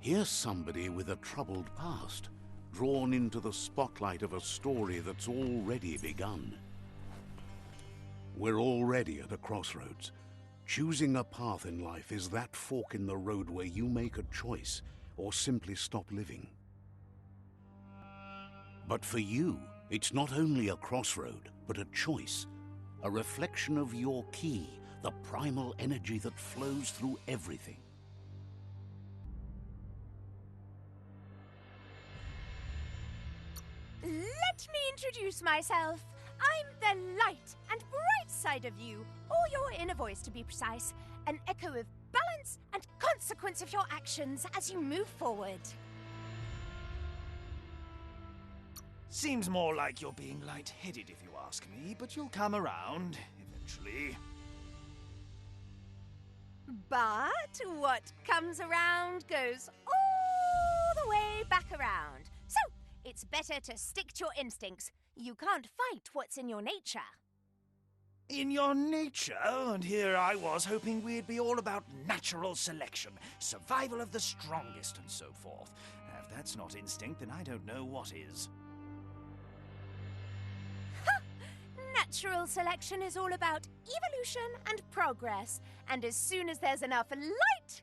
Here's somebody with a troubled past, drawn into the spotlight of a story that's already begun. We're already at a crossroads. Choosing a path in life is that fork in the road where you make a choice or simply stop living. But for you, it's not only a crossroad, but a choice, a reflection of your key, the primal energy that flows through everything. Let me introduce myself. I'm the light and bright side of you, or your inner voice to be precise, an echo of balance and consequence of your actions as you move forward. Seems more like you're being light-headed if you ask me, but you'll come around, eventually. But what comes around goes all the way back around. So, it's better to stick to your instincts. You can't fight what's in your nature. In your nature? And here I was hoping we'd be all about natural selection, survival of the strongest and so forth. If that's not instinct, then I don't know what is. Natural selection is all about evolution and progress, and as soon as there's enough light,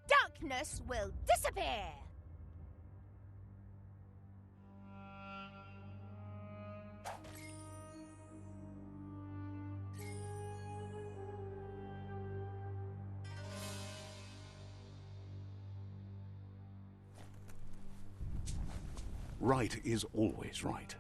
darkness will disappear. Right is always right.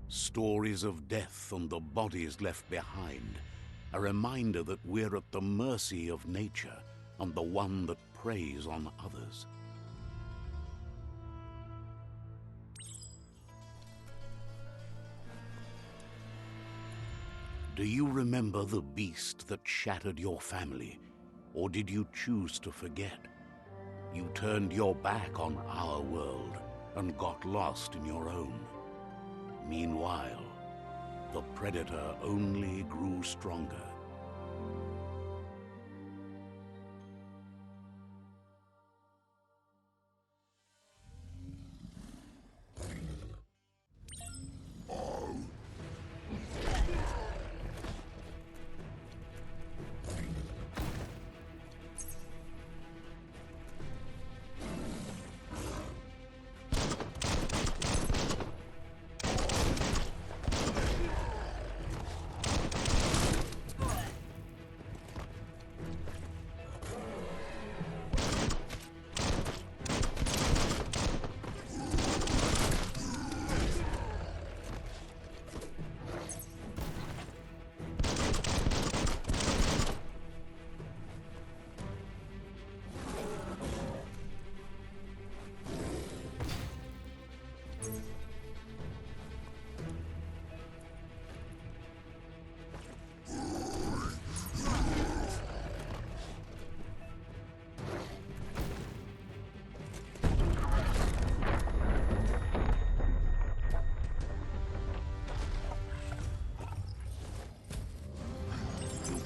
Stories of death and the bodies left behind, a reminder that we're at the mercy of nature and the one that preys on others. Do you remember the beast that shattered your family, or did you choose to forget? You turned your back on our world and got lost in your own. Meanwhile, the predator only grew stronger.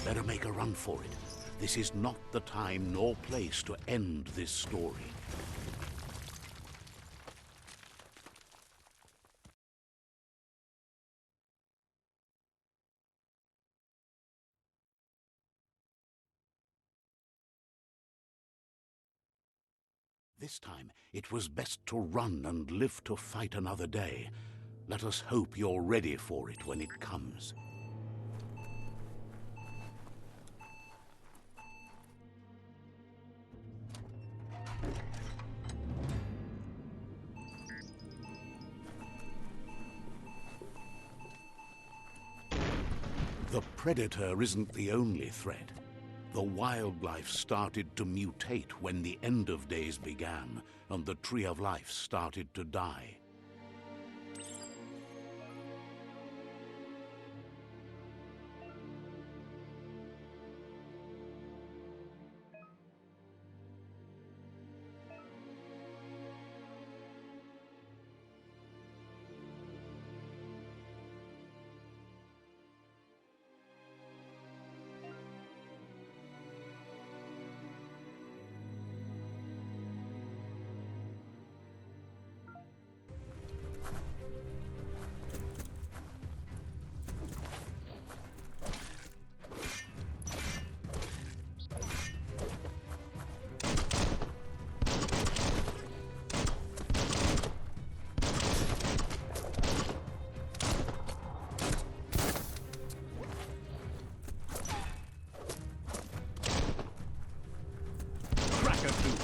Better make a run for it. This is not the time nor place to end this story. This time, it was best to run and live to fight another day. Let us hope you're ready for it when it comes. The predator isn't the only threat. The wildlife started to mutate when the end of days began, and the tree of life started to die. rocka-boom.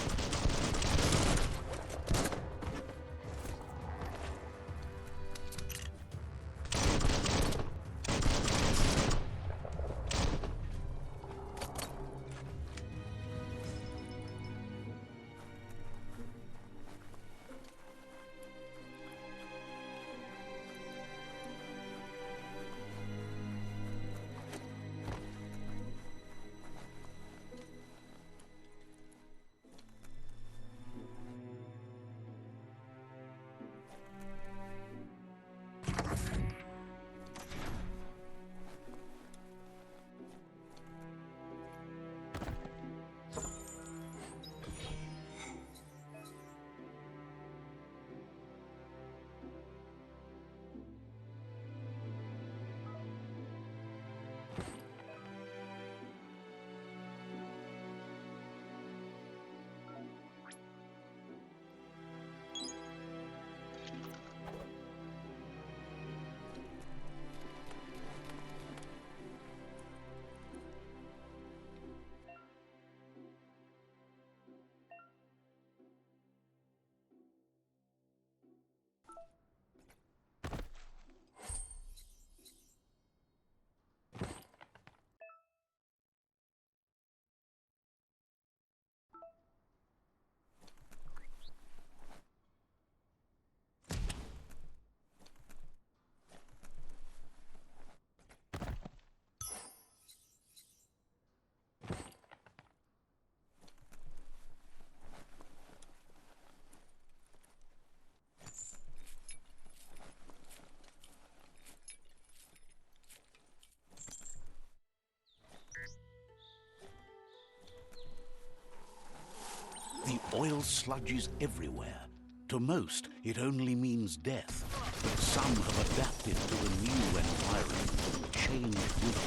The oil sludge is everywhere. To most, it only means death. But some have adapted to the new environment and changed with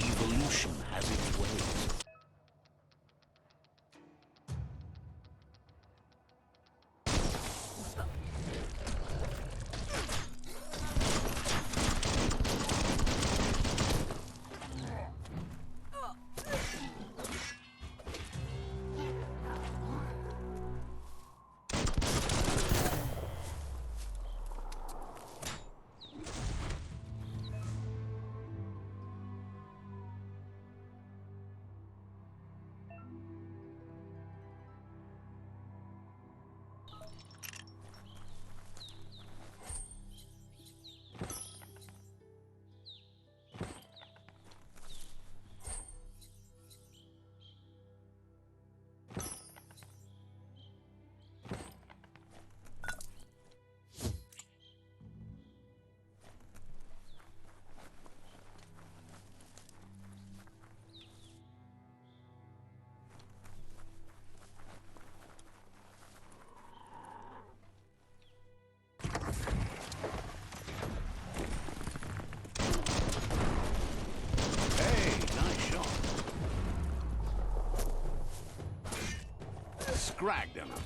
it. Evolution has its ways. Scragged another.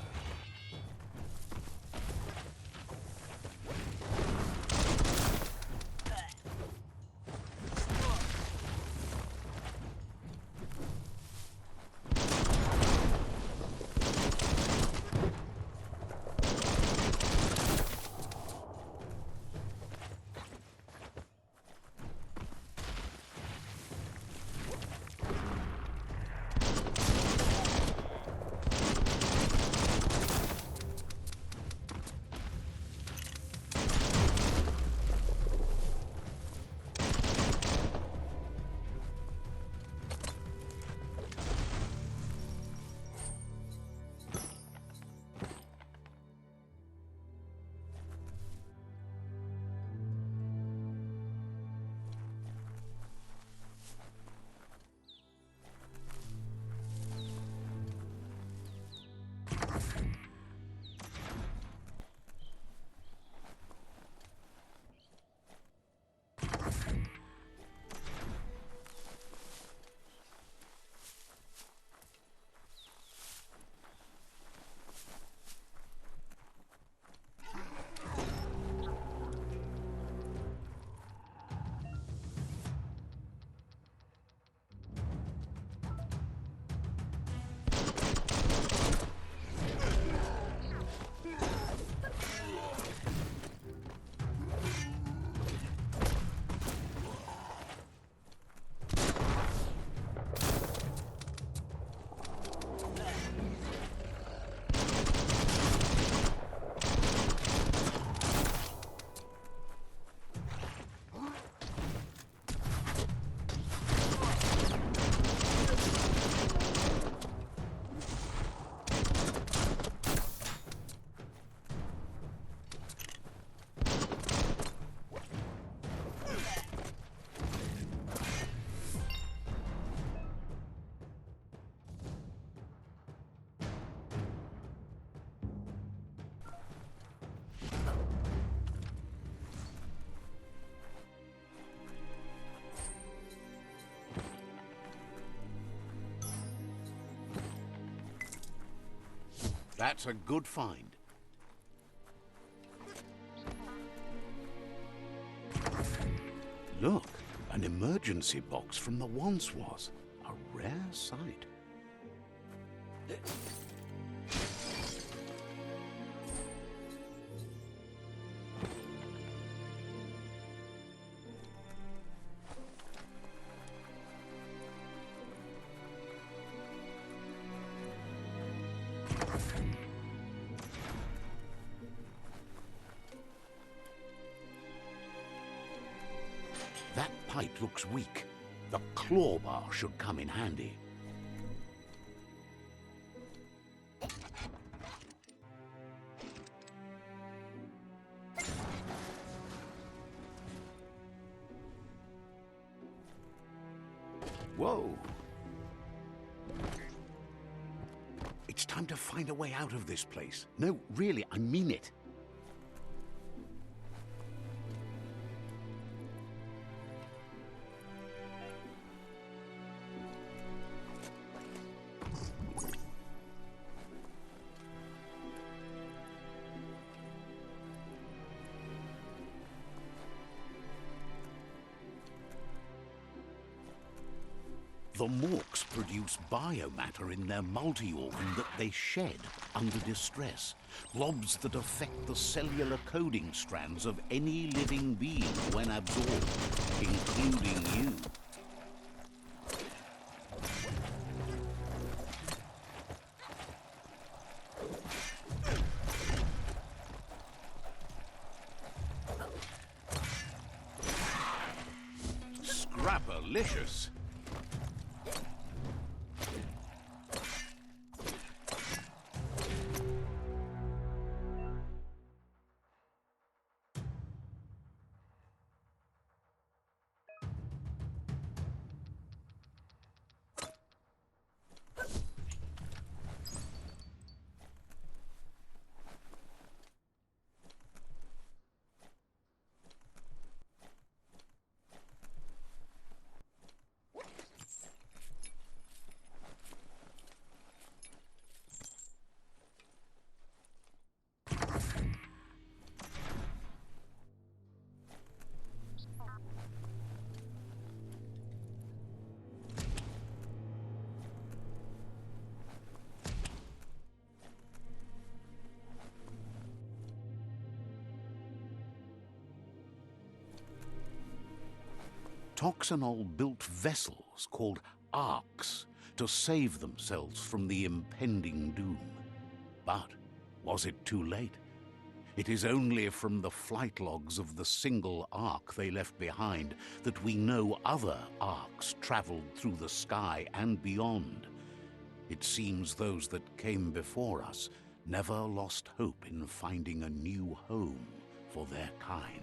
That's a good find. Look, an emergency box from the once was. A rare sight. That pipe looks weak. The claw bar should come in handy. Whoa! It's time to find a way out of this place. No, really, I mean it. The MORKS produce biomatter in their multi-organ that they shed under distress. Blobs that affect the cellular coding strands of any living being when absorbed, including you. Scrapalicious. Toxanol built vessels called arks to save themselves from the impending doom. But was it too late? It is only from the flight logs of the single ark they left behind that we know other arks traveled through the sky and beyond. It seems those that came before us never lost hope in finding a new home for their kind.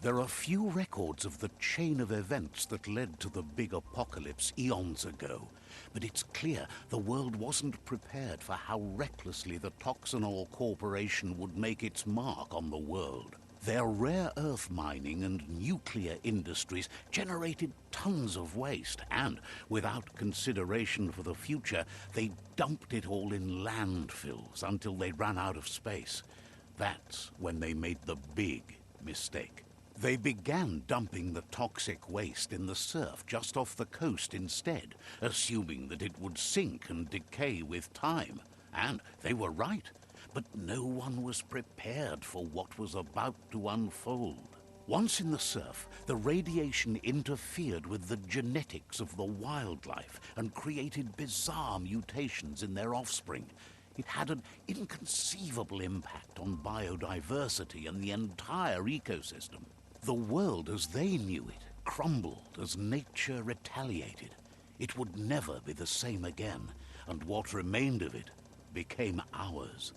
There are few records of the chain of events that led to the big apocalypse eons ago, but it's clear the world wasn't prepared for how recklessly the Toxanol Corporation would make its mark on the world. Their rare earth mining and nuclear industries generated tons of waste, and without consideration for the future, they dumped it all in landfills until they ran out of space. That's when they made the big mistake. They began dumping the toxic waste in the surf just off the coast instead, assuming that it would sink and decay with time. And they were right. but no one was prepared for what was about to unfold. Once in the surf, the radiation interfered with the genetics of the wildlife and created bizarre mutations in their offspring. It had an inconceivable impact on biodiversity and the entire ecosystem. The world as they knew it crumbled as nature retaliated. It would never be the same again, and what remained of it became ours.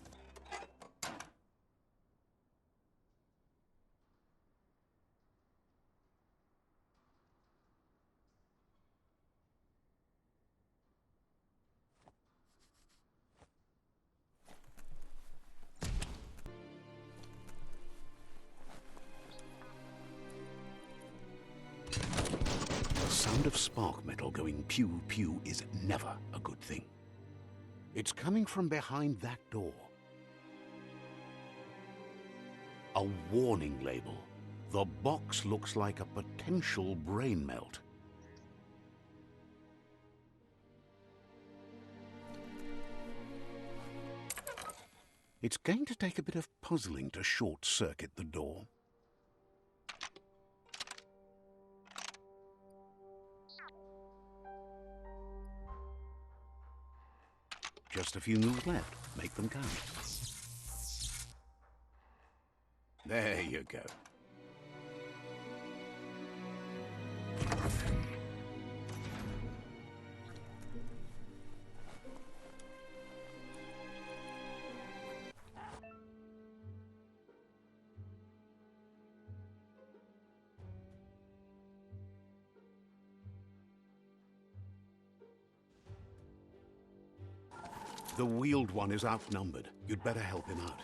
The sound of spark metal going pew-pew is never a good thing. It's coming from behind that door. A warning label. The box looks like a potential brain melt. It's going to take a bit of puzzling to short-circuit the door. Just a few moves left. Make them count. There you go. The wheeled one is outnumbered. You'd better help him out.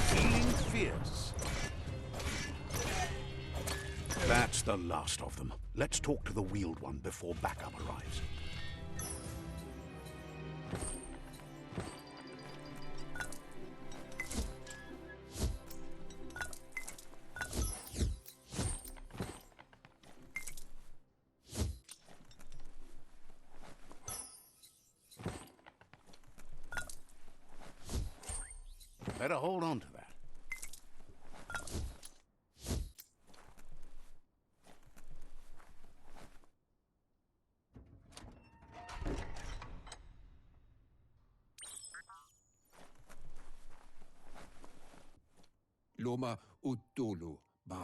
Feeling fierce. That's the last of them. Let's talk to the wheeled one before backup arrives. Better hold on to that. Loma utulu ba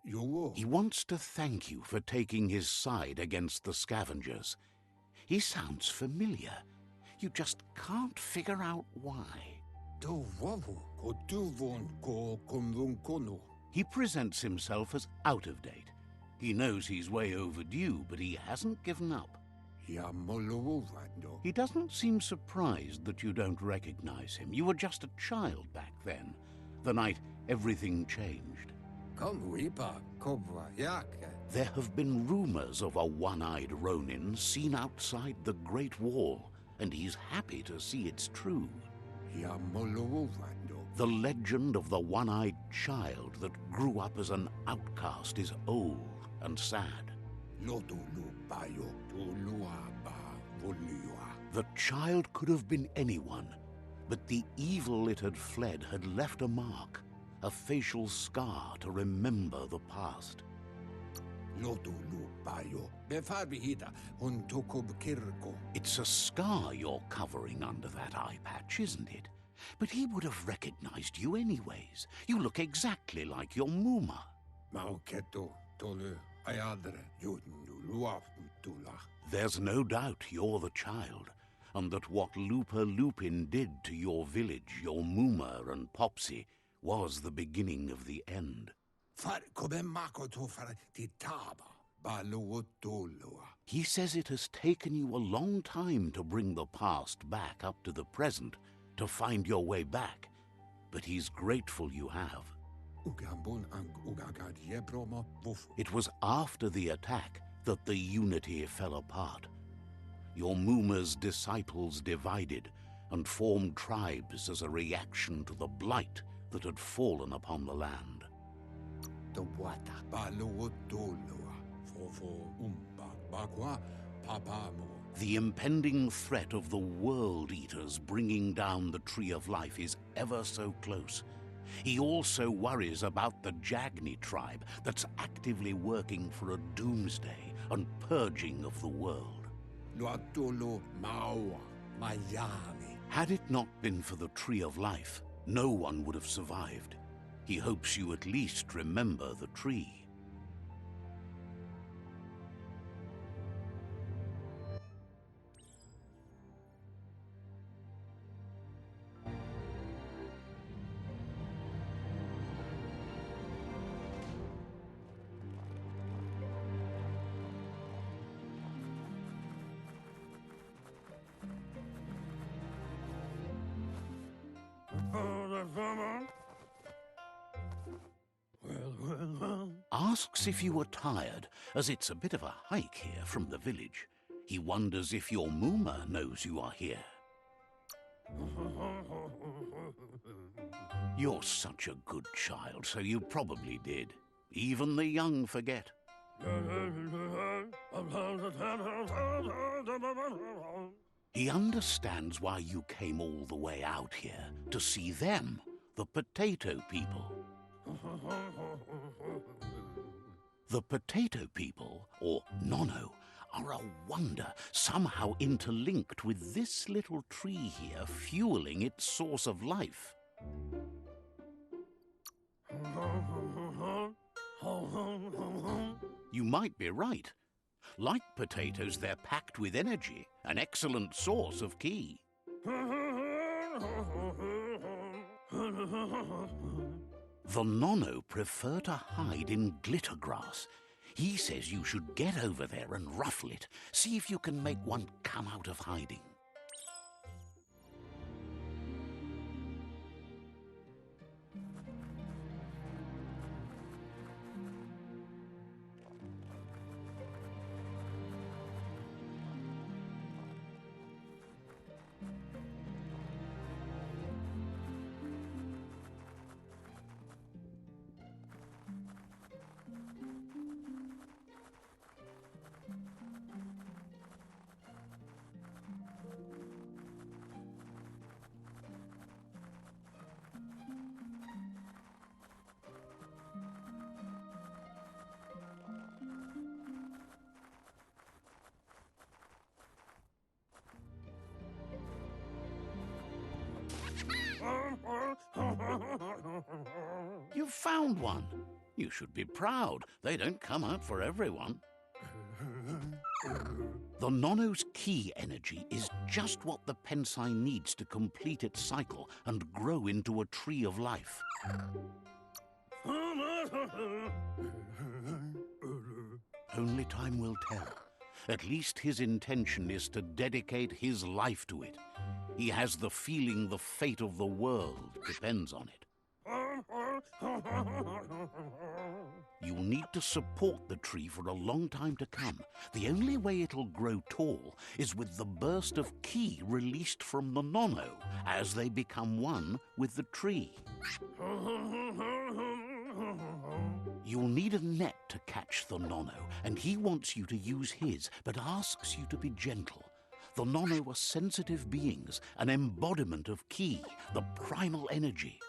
yowo. He wants to thank you for taking his side against the scavengers. He sounds familiar. You just can't figure out why. Do wawu ko tuvon ko kumvun kono. He presents himself as out of date. He knows he's way overdue, but he hasn't given up. Ya molovando. He doesn't seem surprised that you don't recognize him. You were just a child back then, the night everything changed. Come weepa kobwa yake. There have been rumors of a one-eyed Ronin seen outside the Great Wall, and he's happy to see it's true. Ya molovando. The legend of the one-eyed child that grew up as an outcast is old and sad. Lotu lupayo tulua ba volua. The child could have been anyone, but the evil it had fled had left a mark, a facial scar to remember the past. Lotu lupayo. Befarbihida untukub kirko. It's a scar you're covering under that eye patch, isn't it? But he would have recognized you anyways. You look exactly like your Muma. Mauketo tolu ayadre yudnu luaftula. There's no doubt you're the child, and that what lupa-lupin did to your village, your Muma and Popsy, was the beginning of the end. Far kobe makoto far titaba baluotolua. He says it has taken you a long time to bring the past back up to the present, to find your way back, but he's grateful you have. Ugambon ang ugagad yebroma bufu. It was after the attack that the Unity fell apart. Your Mooma's disciples divided and formed tribes as a reaction to the blight that had fallen upon the land. The wata balo toloa fofo bakwa papamo. The impending threat of the World Eaters bringing down the Tree of Life is ever so close. He also worries about the Jagni tribe that's actively working for a doomsday and purging of the world. Luatolo maua mayami. Had it not been for the Tree of Life, no one would have survived. He hopes you at least remember the tree. Asks if you are tired, as it's a bit of a hike here from the village. He wonders if your Mooma knows you are here. You're such a good child, so you probably did. Even the young forget. He understands why you came all the way out here, to see them, the potato people. The potato people, or Nono, are a wonder, somehow interlinked with this little tree here, fueling its source of life. You might be right. Like potatoes, they're packed with energy, an excellent source of ki. The Nono prefer to hide in glittergrass. He says you should get over there and ruffle it. See if you can make one come out of hiding. You found one. You should be proud. They don't come out for everyone. The Nono's ki energy is just what the Pensai needs to complete its cycle and grow into a tree of life. Only time will tell. At least his intention is to dedicate his life to it. He has the feeling the fate of the world depends on it. You'll need to support the tree for a long time to come. The only way it'll grow tall is with the burst of ki released from the Nono as they become one with the tree. You'll need a net to catch the Nono, and he wants you to use his, but asks you to be gentle. The Nono are sensitive beings, an embodiment of ki, the primal energy.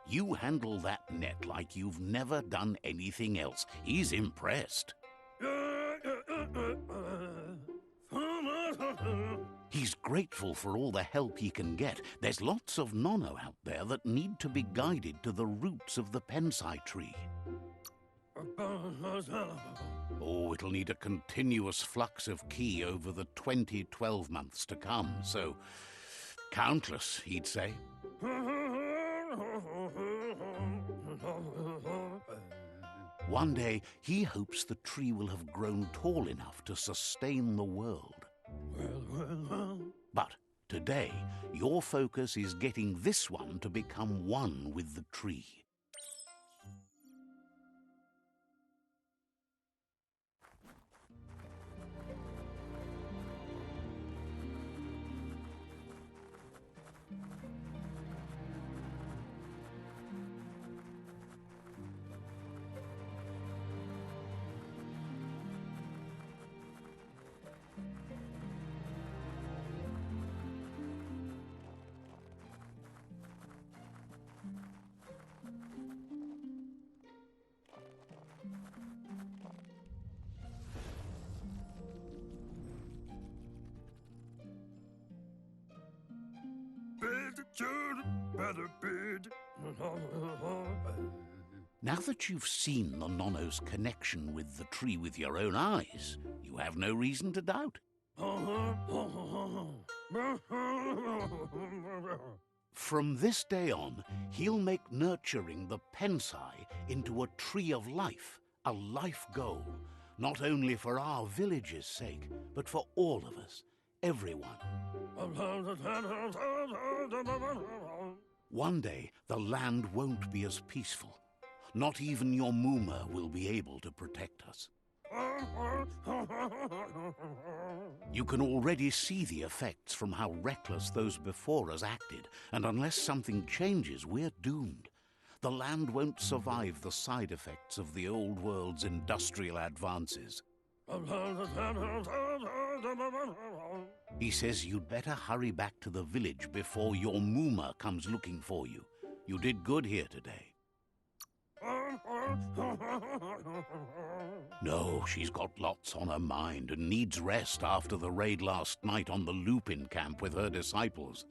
You handle that net like you've never done anything else. He's impressed. He's grateful for all the help he can get. There's lots of Nono out there that need to be guided to the roots of the Pensai tree. Oh, it'll need a continuous flux of ki over the 12 months to come, so countless, he'd say. One day, he hopes the tree will have grown tall enough to sustain the world. But today, your focus is getting this one to become one with the tree. Now that you've seen the Nonno's connection with the tree with your own eyes, you have no reason to doubt. From this day on, he'll make nurturing the Pensai into a tree of life, a life goal, not only for our village's sake, but for all of us, everyone. One day, the land won't be as peaceful. Not even your Mooma will be able to protect us. You can already see the effects from how reckless those before us acted, and unless something changes, we're doomed. The land won't survive the side effects of the old world's industrial advances. He says you'd better hurry back to the village before your Mooma comes looking for you. You did good here today. No, she's got lots on her mind and needs rest after the raid last night on the Lupin camp with her disciples.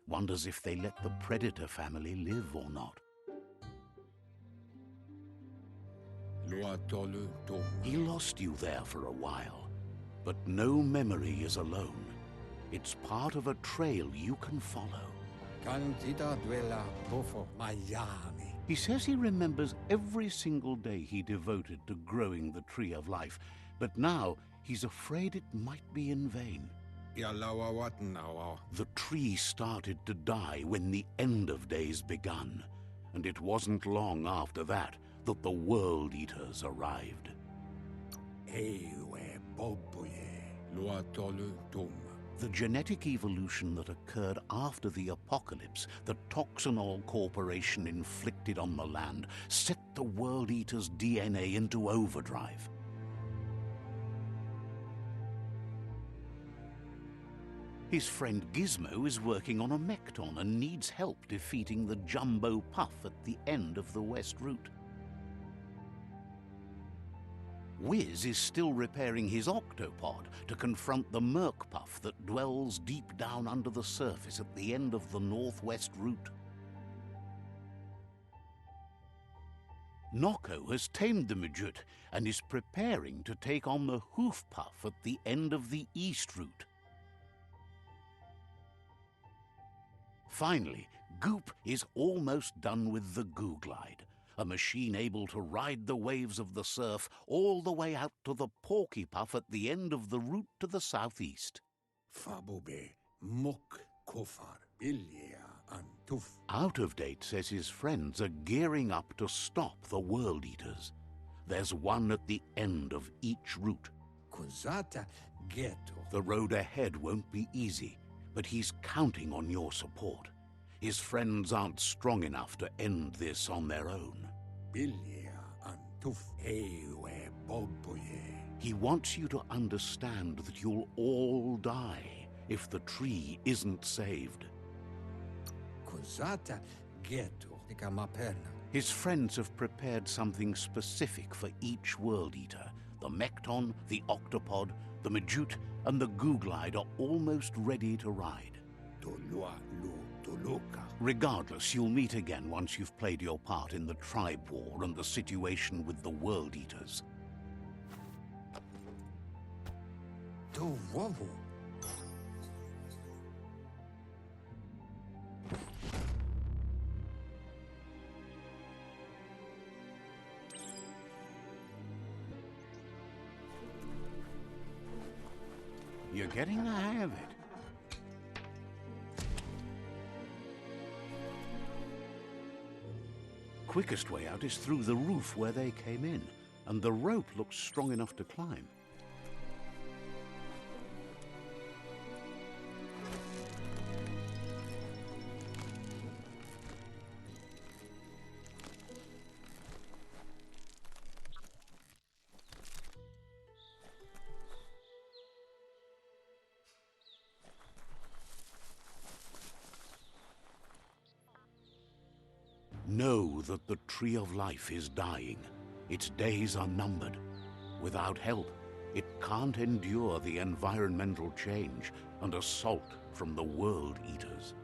Wonders if they let the Predator family live or not. He lost you there for a while, but no memory is alone. It's part of a trail you can follow. He says he remembers every single day he devoted to growing the Tree of Life, but now he's afraid it might be in vain. The tree started to die when the end of days begun, and it wasn't long after that that the World Eaters arrived. The genetic evolution that occurred after the apocalypse that Toxanol Corporation inflicted on the land set the World Eater's DNA into overdrive. His friend Gizmo is working on a Mekton and needs help defeating the Jumbo Puff at the end of the West Route. Wiz is still repairing his octopod to confront the Merc Puff that dwells deep down under the surface at the end of the Northwest Route. Nocco has tamed the Midget and is preparing to take on the Hoof Puff at the end of the East Route. Finally, Goop is almost done with the Googlide, a machine able to ride the waves of the surf all the way out to the Porky Puff at the end of the route to the southeast. Out of Date says his friends are gearing up to stop the World Eaters. There's one at the end of each route. The road ahead won't be easy, but he's counting on your support. His friends aren't strong enough to end this on their own. He wants you to understand that you'll all die if the tree isn't saved. His friends have prepared something specific for each World Eater. The Mekton, the Octopod, the Majute, and the Googlide are almost ready to ride. Regardless, you'll meet again once you've played your part in the tribe war and the situation with the World Eaters. You're getting the hang of it. Quickest way out is through the roof where they came in, and the rope looks strong enough to climb. Know that the Tree of Life is dying. Its days are numbered. Without help, it can't endure the environmental change and assault from the World Eaters.